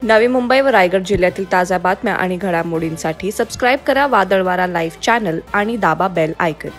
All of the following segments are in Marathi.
नवी मुंबई व रायगड जिल्ह्यातील ताज्या बातम्या आणि घडामोडींसाठी सबस्क्राईब करा वादळवारा लाईव्ह चॅनल आणि दाबा बेल आयकॉन।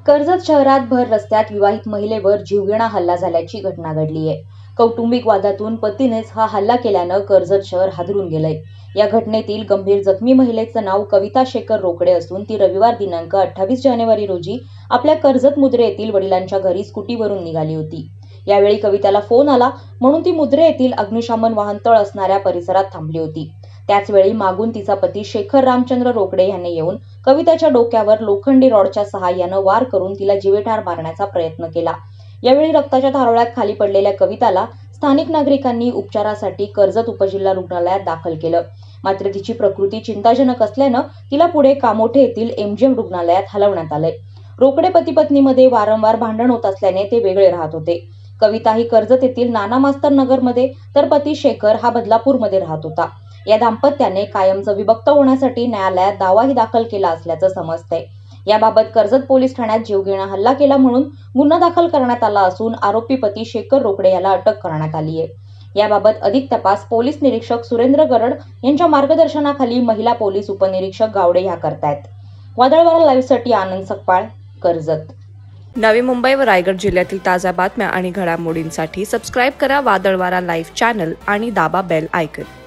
कर्जत शहरात भर रस्त्यात विवाहित महिलेवर जीवघेणा हल्ला झाल्याची घटना घडली आहे। कौटुंबिक वादातून पतीनेच हा हल्ला केल्यानं कर्जत शहर हादरून गेलंय। या घटनेतील गंभीर जखमी महिलेचं नाव कविता शेखर रोकडे असून ती रविवार दिनांक 28 जानेवारी रोजी आपल्या कर्जत मुद्रे येथील वडिलांच्या घरी स्कूटीवरून निघाली होती। यावेळी कविताला फोन आला म्हणून ती मुद्रे येथील अग्निशमन वाहन तळ असणाऱ्या परिसरात थांबली होती। त्याचवेळी मागून तिचा पती शेखर रामचंद्र रोकडे यांनी येऊन कविताच्या डोक्यावर लोखंडी रॉडच्या सहाय्यानं वार करून तिला जीवेठार मारण्याचा प्रयत्न केला। यावेळी रक्ताच्या थारोळ्यात खाली पडलेल्या कविताला स्थानिक नागरिकांनी उपचारासाठी कर्जत उपजिल्हा रुग्णालयात दाखल केलं। मात्र तिची प्रकृती चिंताजनक असल्यानं तिला पुढे कामोठे येथील एमजीएम रुग्णालयात हलवण्यात आलंय। रोकडे पती पत्नीमध्ये वारंवार भांडण होत असल्याने ते वेगळे राहत होते। कविता ही कर्जत येथील नाना मास्तर नगरमध्ये तर पती शेखर हा बदलापूरमध्ये राहत होता। या दाम्पत्याने कायमचं विभक्त होण्यासाठी न्यायालयात दावाही दाखल केला असल्याचं समजतंय। याबाबत कर्जत पोलीस ठाण्यात जीवघेणा हल्ला केला म्हणून गुन्हा दाखल करण्यात आला असून आरोपी पती शेखर रोकडे याला अटक करण्यात आली आहे। याबाबत अधिक तपास पोलीस निरीक्षक सुरेंद्र गरड यांच्या मार्गदर्शनाखाली महिला पोलीस उपनिरीक्षक गावडे ह्या करतायत। वादळवारा लाईव्हसाठी आनंद सकपाळ, कर्जत। नवी मुंबई व रायगड जिल्ह्यातील ताज्या बातम्या आणि घडामोडींसाठी सबस्क्राईब करा वादळवारा लाईव्ह चॅनल आणि दाबा बेल आयकॉन।